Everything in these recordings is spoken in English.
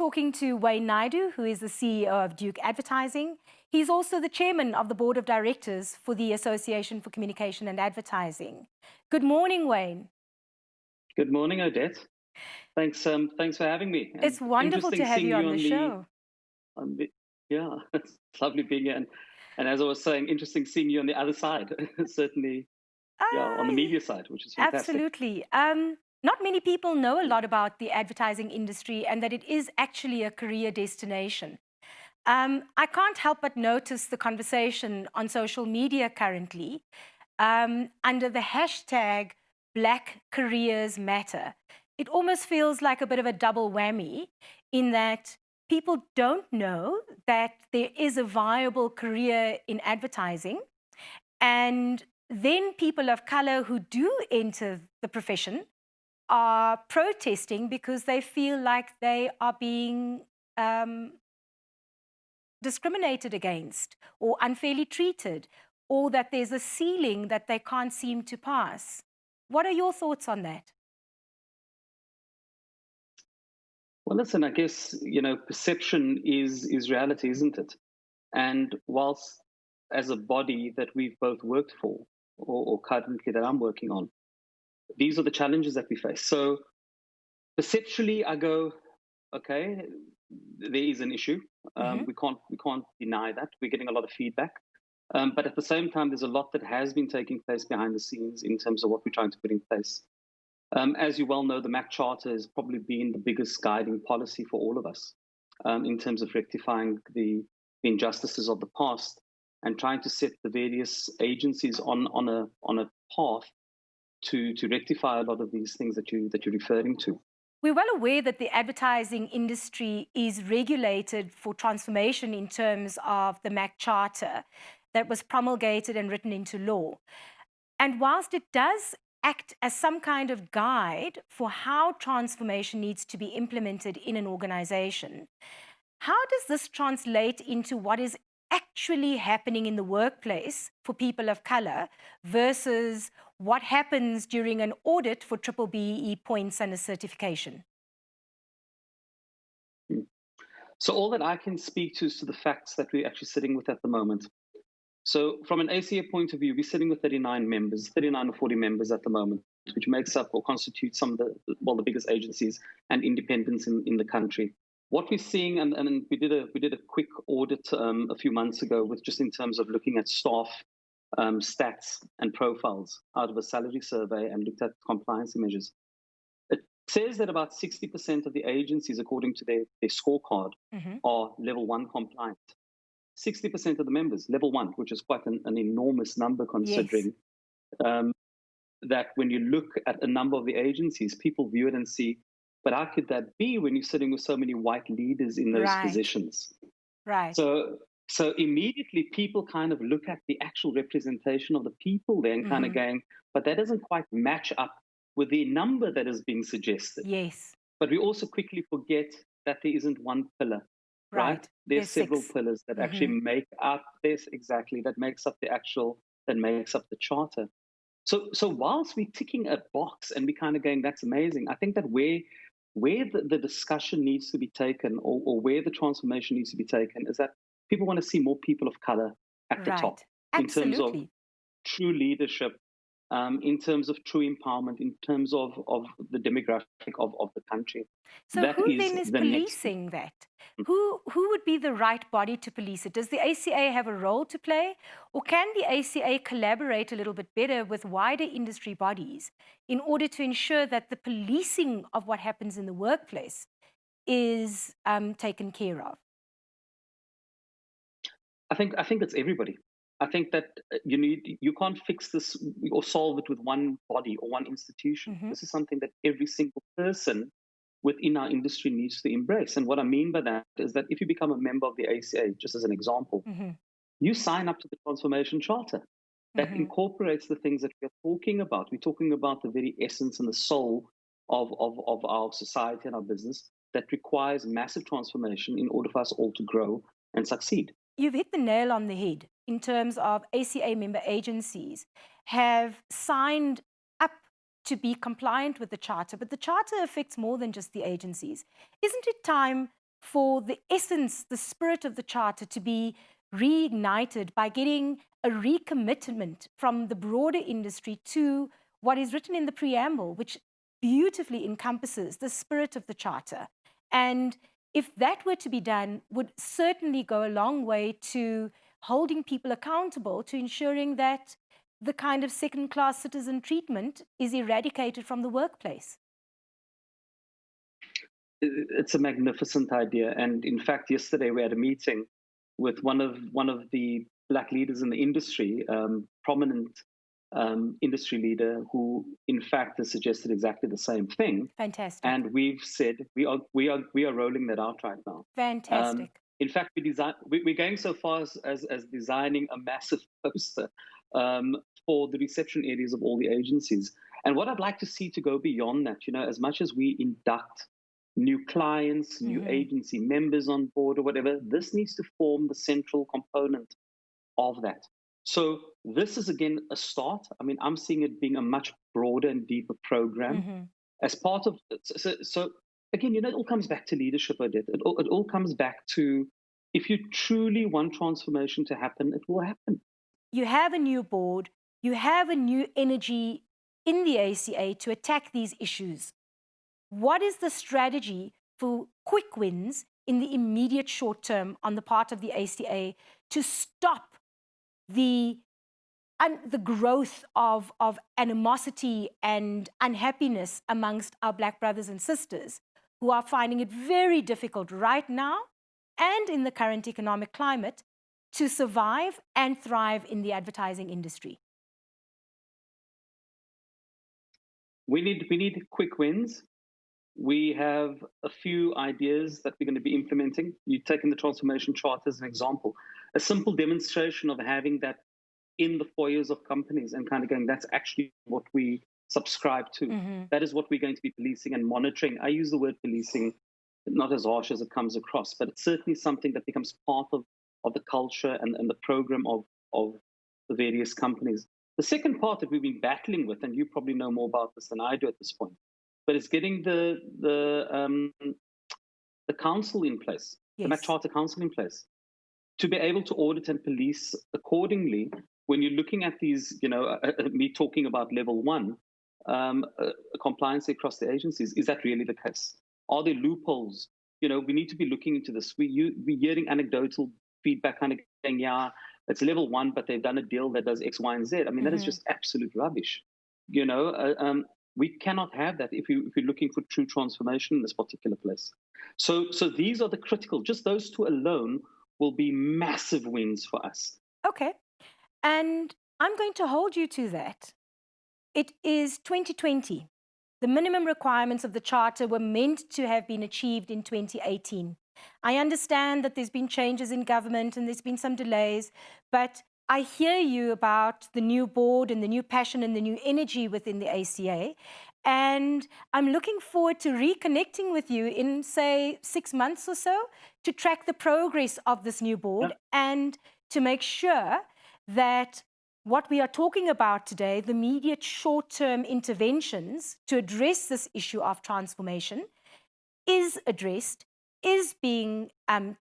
talking to Wayne Naidoo, who is the CEO of Duke Advertising. He's also the chairman of the board of directors for the Association for Communication and Advertising. Good morning, Wayne. Good morning, Odette. Thanks for having me. And it's wonderful to have you on the show. Yeah, it's lovely being here. And as I was saying, interesting seeing you on the other side, certainly, on the media side, which is fantastic. Absolutely. Not many people know a lot about the advertising industry and that it is actually a career destination. I can't help but notice the conversation on social media currently under the hashtag Black Careers Matter. It almost feels like a bit of a double whammy in that people don't know that there is a viable career in advertising, and then people of color who do enter the profession are protesting because they feel like they are being discriminated against or unfairly treated, or that there's a ceiling that they can't seem to pass. What are your thoughts on that? Well, listen, I guess, perception is reality, isn't it? And whilst as a body that we've both worked for, or currently that I'm working on, these are the challenges that we face. So perceptually, I go, okay, there is an issue. We can't deny that. We're getting a lot of feedback. But at the same time, there's a lot that has been taking place behind the scenes in terms of what we're trying to put in place. As you well know, the MAC Charter has probably been the biggest guiding policy for all of us in terms of rectifying the injustices of the past and trying to set the various agencies on a path to rectify a lot of these things that you're referring to. We're well aware that the advertising industry is regulated for transformation in terms of the MAC Charter that was promulgated and written into law. And whilst it does act as some kind of guide for how transformation needs to be implemented in an organization, how does this translate into what is actually happening in the workplace for people of color versus what happens during an audit for triple BEE points and a certification? So all that I can speak to is to the facts that we're actually sitting with at the moment. So from an ACA point of view, we're sitting with 39 members, 39 or 40 members at the moment, which makes up or constitutes some of the biggest agencies and independents in the country. What we're seeing, and we did a quick audit a few months ago with just in terms of looking at staff stats and profiles out of a salary survey and looked at compliance measures. It says that about 60% of the agencies, according to their scorecard, are level 1 compliant. 60% of the members, level 1, which is quite an enormous number considering that when you look at a number of the agencies, people view it and see, but how could that be when you're sitting with so many white leaders in those positions? Right. So immediately people kind of look at the actual representation of the people there and kind of going, but that doesn't quite match up with the number that is being suggested. Yes. But we also quickly forget that there isn't one pillar, right? There's several pillars that actually make up this, exactly, that makes up the charter. So whilst we're ticking a box and we're kind of going, that's amazing, I think that where the discussion needs to be taken or where the transformation needs to be taken is that people want to see more people of color at the top in terms of true leadership, in terms of true empowerment, in terms of the demographic of the country. So who then is policing that? Who would be the right body to police it? Does the ACA have a role to play? Or can the ACA collaborate a little bit better with wider industry bodies in order to ensure that the policing of what happens in the workplace is taken care of? I think it's everybody. I think that you can't fix this or solve it with one body or one institution. This is something that every single person within our industry needs to embrace. And what I mean by that is that if you become a member of the ACA, just as an example, you sign up to the Transformation Charter that incorporates the things that we're talking about. We're talking about the very essence and the soul of our society and our business that requires massive transformation in order for us all to grow and succeed. You've hit the nail on the head in terms of ACA member agencies have signed up to be compliant with the Charter, but the Charter affects more than just the agencies. Isn't it time for the essence, the spirit of the Charter to be reignited by getting a recommitment from the broader industry to what is written in the preamble, which beautifully encompasses the spirit of the Charter. And if that were to be done, would certainly go a long way to holding people accountable, to ensuring that the kind of second-class citizen treatment is eradicated from the workplace. It's a magnificent idea. And in fact, yesterday we had a meeting with one of the Black leaders in the industry, prominent industry leader, who in fact has suggested exactly the same thing. Fantastic. And we've said we are rolling that out right now. Fantastic. In fact, we're going so far as designing a massive poster for the reception areas of all the agencies. And what I'd like to see to go beyond that, as much as we induct new clients, new agency members on board or whatever, this needs to form the central component of that. So this is, again, a start. I mean, I'm seeing it being a much broader and deeper program as part of, so again, it all comes back to leadership, Odette. It all comes back to, if you truly want transformation to happen, it will happen. You have a new board, you have a new energy in the ACA to attack these issues. What is the strategy for quick wins in the immediate short term on the part of the ACA to stop the growth of animosity and unhappiness amongst our Black brothers and sisters who are finding it very difficult right now and in the current economic climate to survive and thrive in the advertising industry? We need quick wins. We have a few ideas that we're going to be implementing. You've taken the transformation chart as an example. A simple demonstration of having that in the foyers of companies and kind of going, that's actually what we subscribe to. That is what we're going to be policing and monitoring. I use the word policing not as harsh as it comes across, but it's certainly something that becomes part of the culture and the program of the various companies. The second part that we've been battling with, and you probably know more about this than I do at this point, but it's getting the council in place, the Mac Charter Council in place, to be able to audit and police accordingly. When you're looking at these, me talking about level one, compliance across the agencies, is that really the case? Are there loopholes? We need to be looking into this. We're hearing anecdotal feedback kind of saying, yeah, it's level one, but they've done a deal that does X, Y, and Z. I mean, that is just absolute rubbish. We cannot have that if we're looking for true transformation in this particular place. So these are the critical, just those two alone will be massive wins for us. Okay. And I'm going to hold you to that. It is 2020. The minimum requirements of the Charter were meant to have been achieved in 2018. I understand that there's been changes in government and there's been some delays, but I hear you about the new board and the new passion and the new energy within the ACA. And I'm looking forward to reconnecting with you in, say, 6 months or so to track the progress of this new board and to make sure that what we are talking about today, the immediate short-term interventions to address this issue of transformation, is addressed, is being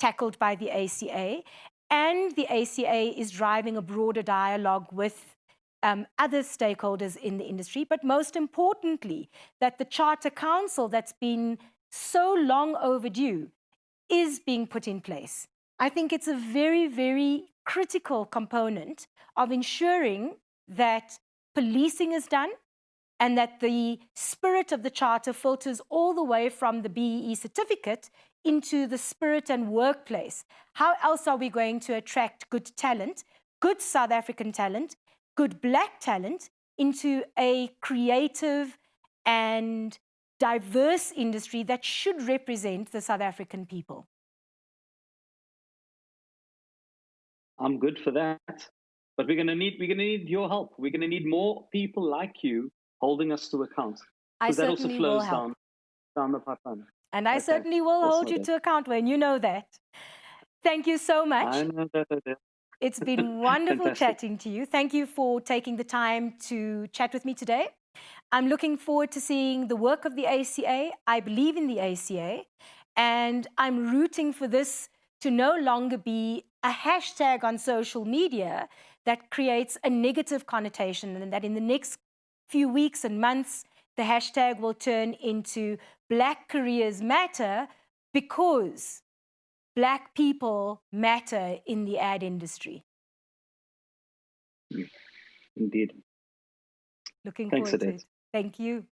tackled by the ACA, and the ACA is driving a broader dialogue with other stakeholders in the industry, but most importantly, that the Charter Council that's been so long overdue is being put in place. I think it's a very, very critical component of ensuring that policing is done and that the spirit of the Charter filters all the way from the BEE certificate into the spirit and workplace. How else are we going to attract good talent, good South African talent, good Black talent into a creative and diverse industry that should represent the South African people? I'm good for that, but we're gonna need your help. We're gonna need more people like you holding us to account, because that also flows down the pipeline. And I certainly will hold you to account, Wayne. You know that. Thank you so much. I know that. It's been wonderful chatting to you. Thank you for taking the time to chat with me today. I'm looking forward to seeing the work of the ACA. I believe in the ACA. And I'm rooting for this to no longer be a hashtag on social media that creates a negative connotation, and that in the next few weeks and months, the hashtag will turn into Black Careers Matter, because Black people matter in the ad industry. Indeed. Looking Thanks, forward to Adette. it. Thank you.